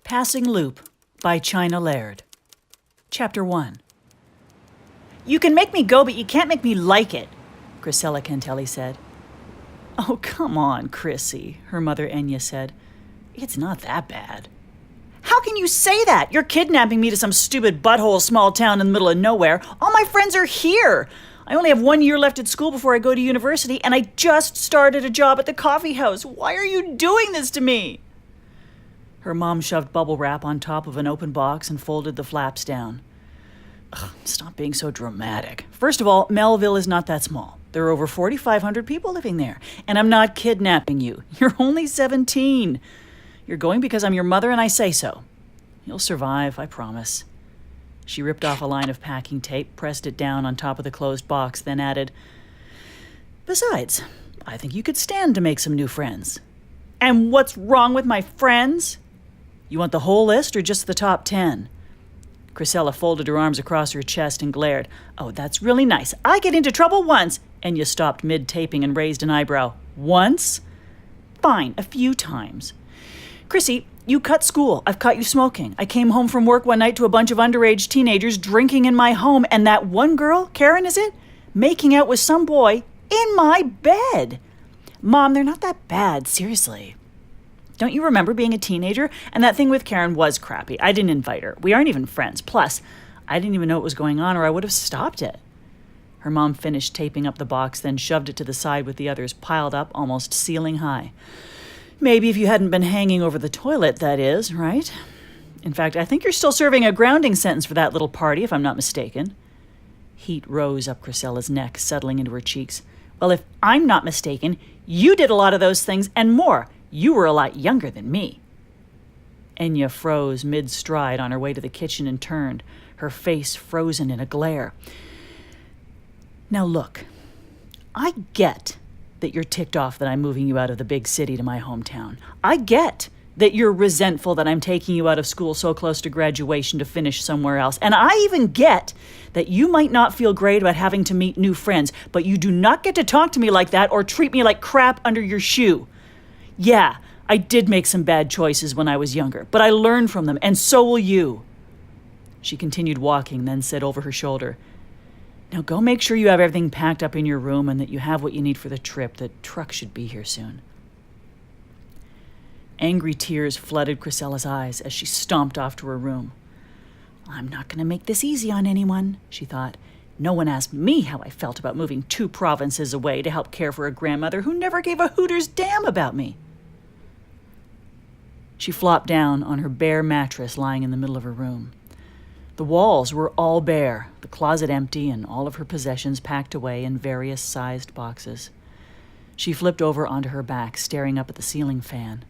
Passing Loop by Chynna Laird. Chapter 1. "You can make me go, but you can't make me like it," Chrissella Cantenelli said. "Oh, come on, Chrissy," her mother Enya said. "It's not that bad." "How can you say that? You're kidnapping me to some stupid butthole small town in the middle of nowhere. All my friends are here. I only have 1 year left at school before I go to university, and I just started a job at the coffee house. Why are you doing this to me?" Her mom shoved bubble wrap on top of an open box and folded the flaps down. "Ugh, stop being so dramatic. First of all, Melville is not that small. There are over 4,500 people living there, and I'm not kidnapping you. You're only 17. You're going because I'm your mother and I say so. You'll survive, I promise." She ripped off a line of packing tape, pressed it down on top of the closed box, then added, "Besides, I think you could stand to make some new friends." "And what's wrong with my friends?" "You want the whole list or just the top 10? Chrissella folded her arms across her chest and glared. "Oh, that's really nice. I get into trouble once." Enya stopped mid-taping and raised an eyebrow. "Once?" "Fine, a few times. Chrissy, you cut school. I've caught you smoking. I came home from work one night to a bunch of underage teenagers drinking in my home, and that one girl, Karen is it, making out with some boy in my bed. Mom, they're not that bad, seriously. Don't you remember being a teenager? And that thing with Karen was crappy. I didn't invite her. We aren't even friends. Plus, I didn't even know what was going on, or I would have stopped it." Her mom finished taping up the box, then shoved it to the side with the others piled up almost ceiling high. "Maybe if you hadn't been hanging over the toilet, that is, right? In fact, I think you're still serving a grounding sentence for that little party, if I'm not mistaken." Heat rose up Chrisella's neck, settling into her cheeks. "Well, if I'm not mistaken, you did a lot of those things and more. You were a lot younger than me." Enya froze mid-stride on her way to the kitchen and turned, her face frozen in a glare. "Now look, I get that you're ticked off that I'm moving you out of the big city to my hometown. I get that you're resentful that I'm taking you out of school so close to graduation to finish somewhere else. And I even get that you might not feel great about having to meet new friends, but you do not get to talk to me like that or treat me like crap under your shoe. Yeah, I did make some bad choices when I was younger, but I learned from them, and so will you." She continued walking, then said over her shoulder, "Now go make sure you have everything packed up in your room and that you have what you need for the trip. The truck should be here soon." Angry tears flooded Chrisella's eyes as she stomped off to her room. "I'm not going to make this easy on anyone," she thought. "No one asked me how I felt about moving 2 provinces away to help care for a grandmother who never gave a hooter's damn about me." She flopped down on her bare mattress lying in the middle of her room. The walls were all bare, the closet empty, and all of her possessions packed away in various sized boxes. She flipped over onto her back, staring up at the ceiling fan.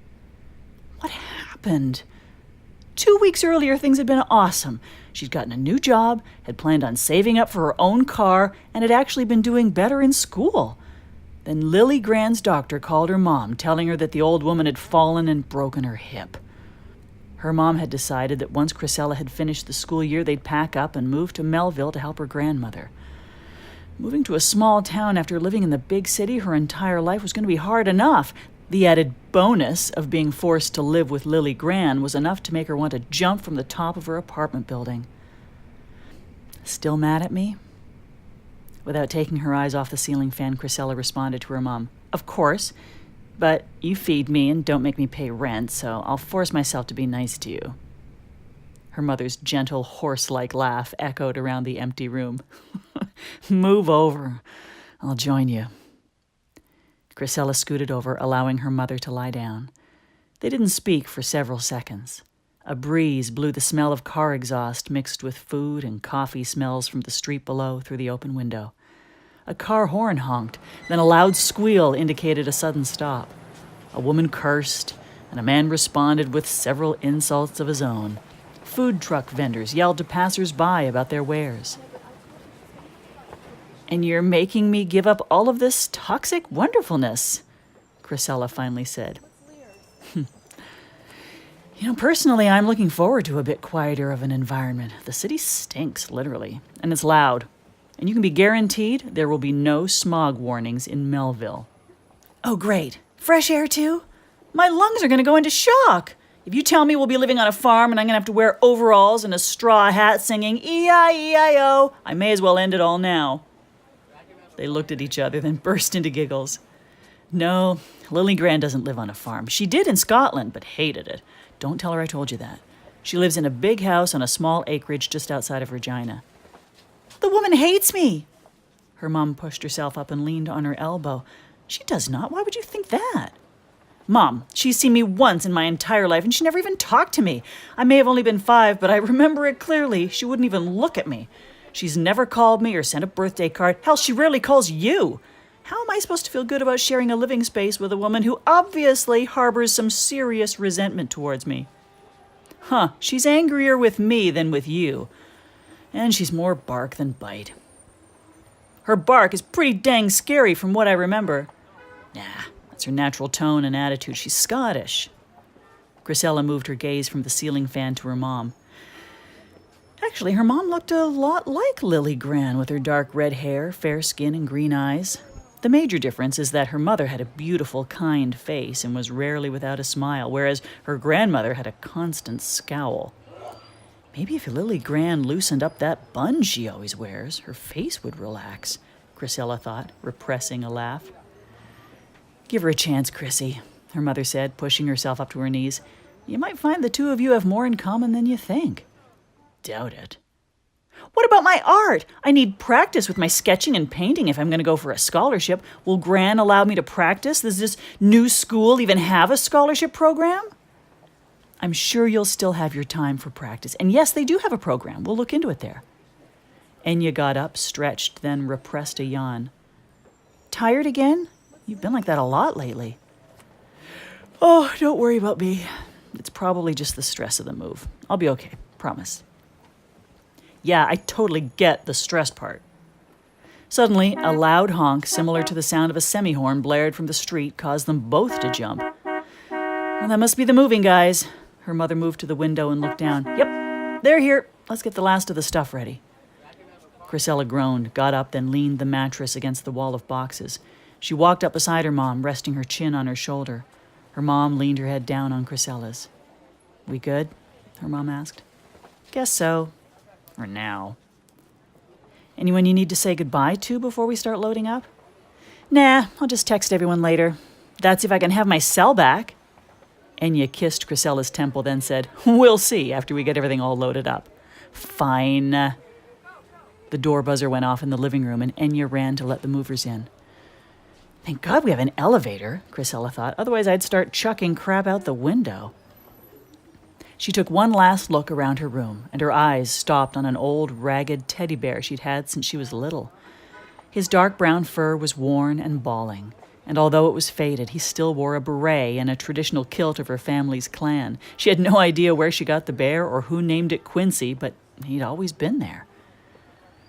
What happened? 2 weeks earlier, things had been awesome. She'd gotten a new job, had planned on saving up for her own car, and had actually been doing better in school. Then Lily Gran's doctor called her mom, telling her that the old woman had fallen and broken her hip. Her mom had decided that once Chrissella had finished the school year, they'd pack up and move to Melville to help her grandmother. Moving to a small town after living in the big city her entire life was going to be hard enough. The added bonus of being forced to live with Lily Gran was enough to make her want to jump from the top of her apartment building. "Still mad at me?" Without taking her eyes off the ceiling fan, Chrissella responded to her mom. "Of course, but you feed me and don't make me pay rent, so I'll force myself to be nice to you." Her mother's gentle, horse-like laugh echoed around the empty room. "Move over. I'll join you." Chrissella scooted over, allowing her mother to lie down. They didn't speak for several seconds. A breeze blew the smell of car exhaust mixed with food and coffee smells from the street below through the open window. A car horn honked, then a loud squeal indicated a sudden stop. A woman cursed, and a man responded with several insults of his own. Food truck vendors yelled to passers-by about their wares. "And you're making me give up all of this toxic wonderfulness," Chrissella finally said. Personally, I'm looking forward to a bit quieter of an environment. The city stinks, literally, and it's loud. And you can be guaranteed there will be no smog warnings in Melville." "Oh, great. Fresh air, too? My lungs are going to go into shock. If you tell me we'll be living on a farm and I'm going to have to wear overalls and a straw hat singing E-I-E-I-O, I may as well end it all now. They looked at each other, then burst into giggles. No, Lily Gran doesn't live on a farm. She did in Scotland, but hated it. Don't tell her I told you that. She lives in a big house on a small acreage just outside of Regina. The woman hates me. Her mom pushed herself up and leaned on her elbow. She does not. Why would you think that? Mom, she's seen me once in my entire life, and she never even talked to me. I may have only been 5, but I remember it clearly. She wouldn't even look at me. She's never called me or sent a birthday card. Hell, she rarely calls you. How am I supposed to feel good about sharing a living space with a woman who obviously harbors some serious resentment towards me? Huh, she's angrier with me than with you. And she's more bark than bite. Her bark is pretty dang scary from what I remember. Nah, that's her natural tone and attitude. She's Scottish. Chrissella moved her gaze from the ceiling fan to her mom. Actually, her mom looked a lot like Lily Gran with her dark red hair, fair skin, and green eyes. The major difference is that her mother had a beautiful, kind face and was rarely without a smile, whereas her grandmother had a constant scowl. Maybe if Lily Gran loosened up that bun she always wears, her face would relax, Chrissella thought, repressing a laugh. Give her a chance, Chrissy, her mother said, pushing herself up to her knees. You might find the two of you have more in common than you think. Doubt it. What about my art? I need practice with my sketching and painting if I'm going to go for a scholarship. Will Gran allow me to practice? Does this new school even have a scholarship program? I'm sure you'll still have your time for practice. And yes, they do have a program. We'll look into it there. Enya got up, stretched, then repressed a yawn. Tired again? You've been like that a lot lately. Oh, don't worry about me. It's probably just the stress of the move. I'll be okay, promise. Yeah, I totally get the stress part. Suddenly, a loud honk similar to the sound of a semi-horn blared from the street caused them both to jump. Well, that must be the moving guys. Her mother moved to the window and looked down. Yep, they're here. Let's get the last of the stuff ready. Chrissella groaned, got up, then leaned the mattress against the wall of boxes. She walked up beside her mom, resting her chin on her shoulder. Her mom leaned her head down on Chrissella's. We good? Her mom asked. Guess so. For now. Anyone you need to say goodbye to before we start loading up? Nah, I'll just text everyone later. That's if I can have my cell back. Enya kissed Chrissella's temple, then said, We'll see after we get everything all loaded up. Fine. The door buzzer went off in the living room, and Enya ran to let the movers in. Thank God we have an elevator, Chrissella thought. Otherwise I'd start chucking crap out the window. She took one last look around her room, and her eyes stopped on an old, ragged teddy bear she'd had since she was little. His dark brown fur was worn and bawling, and although it was faded, he still wore a beret and a traditional kilt of her family's clan. She had no idea where she got the bear or who named it Quincy, but he'd always been there.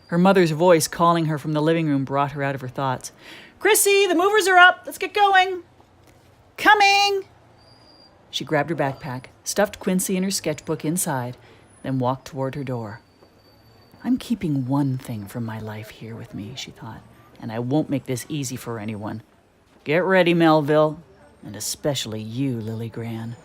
Her mother's voice calling her from the living room brought her out of her thoughts. Chrissy, the movers are up. Let's get going. Coming! She grabbed her backpack, stuffed Quincy and her sketchbook inside, then walked toward her door. I'm keeping one thing from my life here with me, she thought, and I won't make this easy for anyone. Get ready, Melville, and especially you, Lily Gran.